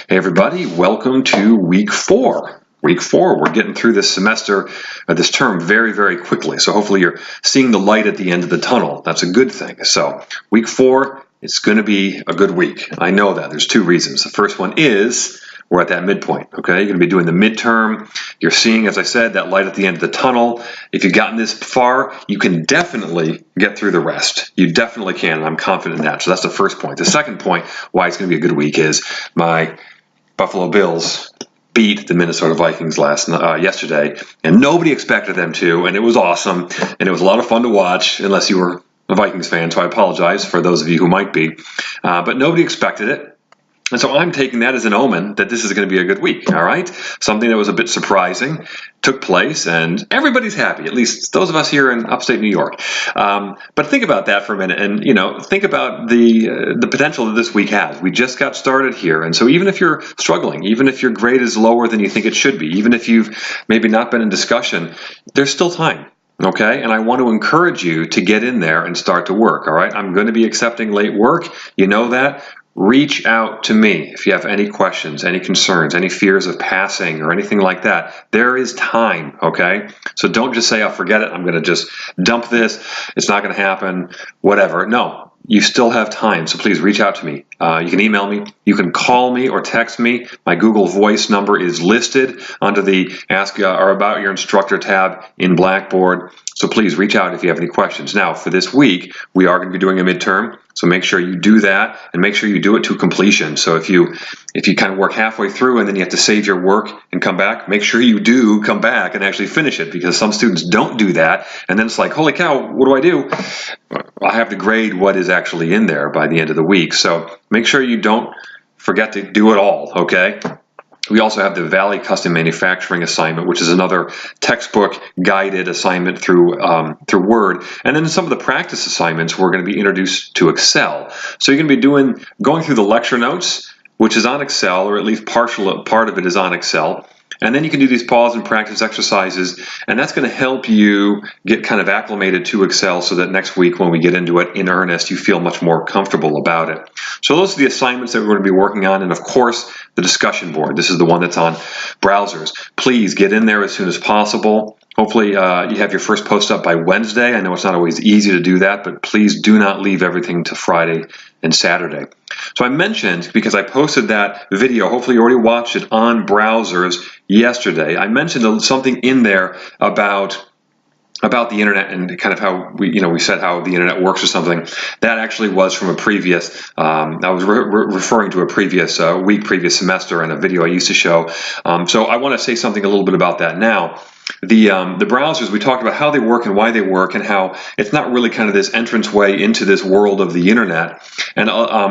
Hey everybody, welcome to week 4. Week 4, we're getting through this semester, this term very quickly. So hopefully you're seeing the light at the end of the tunnel. That's a good thing. So week 4, it's going to be a good week. I know that. There's 2 reasons. The first one is we're at that midpoint, okay? You're going to be doing the midterm. You're seeing, as I said, that light at the end of the tunnel. If you've gotten this far, you can definitely get through the rest. You definitely can, and I'm confident in that. So that's the first point. The second point, why it's going to be a good week, is my Buffalo Bills beat the Minnesota Vikings yesterday, and nobody expected them to, and it was awesome, and it was a lot of fun to watch, unless you were a Vikings fan, so I apologize for those of you who might be, but nobody expected it. And so I'm taking that as an omen that this is going to be a good week, all right? Something that was a bit surprising took place, and everybody's happy, at least those of us here in upstate New York. But think about that for a minute, and think about the potential that this week has. We just got started here, and so even if you're struggling, even if your grade is lower than you think it should be, even if you've maybe not been in discussion, there's still time. Okay, and I want to encourage you to get in there and start to work, all right? I'm going to be accepting late work. You know that. Reach out to me if you have any questions, any concerns, any fears of passing or anything like that. There is time, okay? So don't just say, I'll forget it. I'm going to just dump this. It's not going to happen, whatever. No. You still have time, so please reach out to me. You can email me, you can call me or text me. My Google Voice number is listed under the Ask or About Your Instructor tab in Blackboard. So please reach out if you have any questions. Now, for this week, we are going to be doing a midterm, so make sure you do that and make sure you do it to completion. So if you kind of work halfway through and then you have to save your work and come back, make sure you do come back and actually finish it, because some students don't do that, and then it's like, holy cow, what do I do? I have to grade what is actually in there by the end of the week. So make sure you don't forget to do it all, okay? We also have the Valley Custom Manufacturing assignment, which is another textbook guided assignment through Word. And then some of the practice assignments, we're going to be introduced to Excel. So you're going to be going through the lecture notes, which is on Excel, or at least part of it is on Excel. And then you can do these pause and practice exercises, and that's going to help you get kind of acclimated to Excel so that next week when we get into it in earnest, you feel much more comfortable about it. So those are the assignments that we're going to be working on, and of course, the discussion board. This is the one that's on browsers. Please get in there as soon as possible. Hopefully you have your first post up by Wednesday. I know it's not always easy to do that, but please do not leave everything to Friday and Saturday. So I mentioned, because I posted that video, hopefully you already watched it on browsers yesterday, I mentioned something in there about the internet and kind of how we said how the internet works or something. That actually was from a previous, I was referring to a previous previous semester and a video I used to show. So I want to say something a little bit about that now. The browsers, we talked about how they work and why they work, and how it's not really kind of this entranceway into this world of the internet, and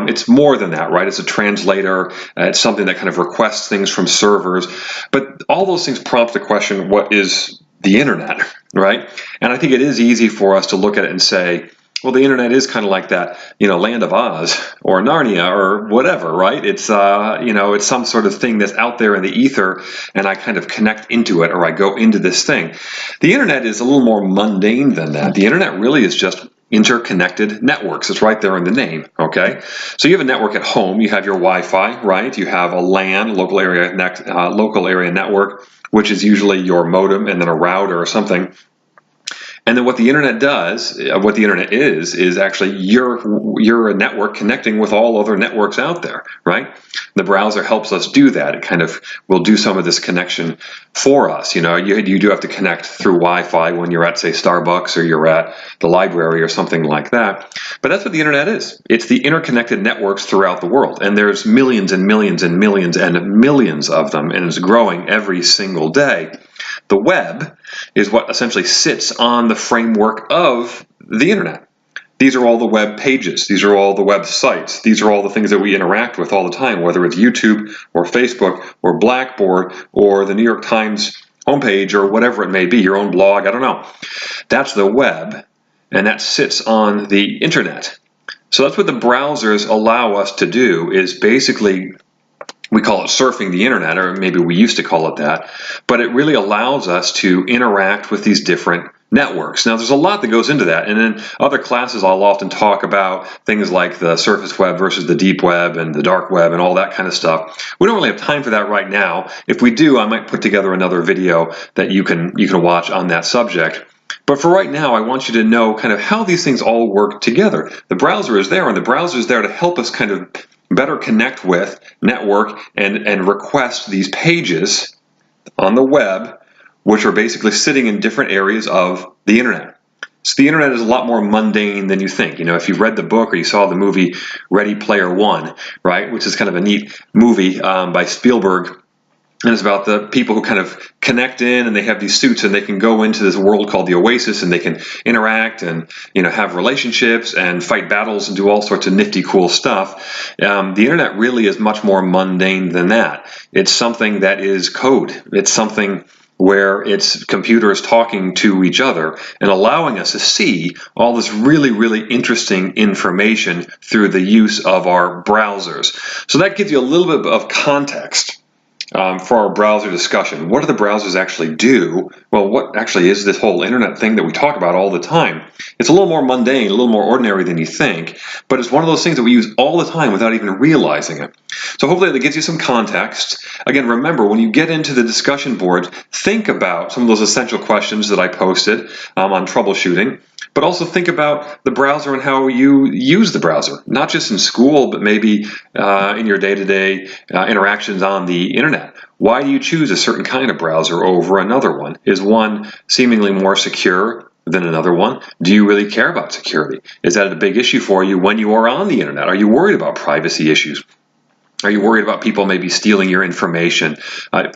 it's more than that, right? It's a translator, it's something that kind of requests things from servers, but all those things prompt the question, what is the internet, right? And I think it is easy for us to look at it and say, well, the internet is kind of like that, Land of Oz or Narnia or whatever, right? It's, it's some sort of thing that's out there in the ether, and I kind of connect into it, or I go into this thing. The internet is a little more mundane than that. The internet really is just interconnected networks. It's right there in the name, okay? So you have a network at home. You have your Wi-Fi, right? You have a LAN, local area network, which is usually your modem and then a router or something. And then what the internet does, what the internet is actually you're a network connecting with all other networks out there, right? The browser helps us do that. It kind of will do some of this connection for us. You do have to connect through Wi-Fi when you're at, say, Starbucks, or you're at the library or something like that. But that's what the internet is. It's the interconnected networks throughout the world. And there's millions and millions and millions and millions of them, and it's growing every single day. The web is what essentially sits on the framework of the internet. These are all the web pages. These are all the websites. These are all the things that we interact with all the time, whether it's YouTube or Facebook or Blackboard or the New York Times homepage or whatever it may be, your own blog, I don't know. That's the web, and that sits on the internet. So that's what the browsers allow us to do, is basically, we call it surfing the internet, or maybe we used to call it that, but it really allows us to interact with these different networks. Now, there's a lot that goes into that, and in other classes I'll often talk about things like the surface web versus the deep web and the dark web and all that kind of stuff. We don't really have time for that right now. If we do, I might put together another video that you can watch on that subject. But for right now, I want you to know kind of how these things all work together. The browser is there, and the browser is there to help us kind of better connect with, network, and request these pages on the web, which are basically sitting in different areas of the internet. So the internet is a lot more mundane than you think. You know, if you read the book or you saw the movie Ready Player One, right, which is kind of a neat movie by Spielberg, and it's about the people who kind of connect in, and they have these suits, and they can go into this world called the Oasis, and they can interact and, you know, have relationships and fight battles and do all sorts of nifty, cool stuff. The internet really is much more mundane than that. It's something that is code. It's something where it's computers talking to each other and allowing us to see all this really, really interesting information through the use of our browsers. So that gives you a little bit of context for our browser discussion. What do the browsers actually do? Well, what actually is this whole internet thing that we talk about all the time? It's a little more mundane, a little more ordinary than you think, but it's one of those things that we use all the time without even realizing it. So hopefully that gives you some context. Again, remember, when you get into the discussion board, think about some of those essential questions that I posted on troubleshooting, but also think about the browser and how you use the browser, not just in school, but maybe in your day-to-day interactions on the internet. Why do you choose a certain kind of browser over another one? Is one seemingly more secure than another one? Do you really care about security? Is that a big issue for you when you are on the internet? Are you worried about privacy issues? Are you worried about people maybe stealing your information?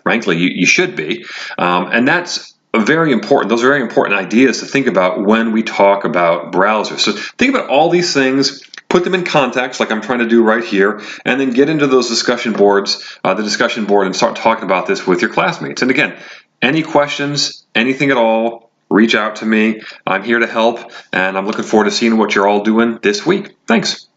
Frankly, you should be. And that's very important. Those are very important ideas to think about when we talk about browsers. So think about all these things, put them in context like I'm trying to do right here, and then get into those discussion boards, the discussion board, and start talking about this with your classmates. And again, any questions, anything at all, reach out to me. I'm here to help, and I'm looking forward to seeing what you're all doing this week. Thanks.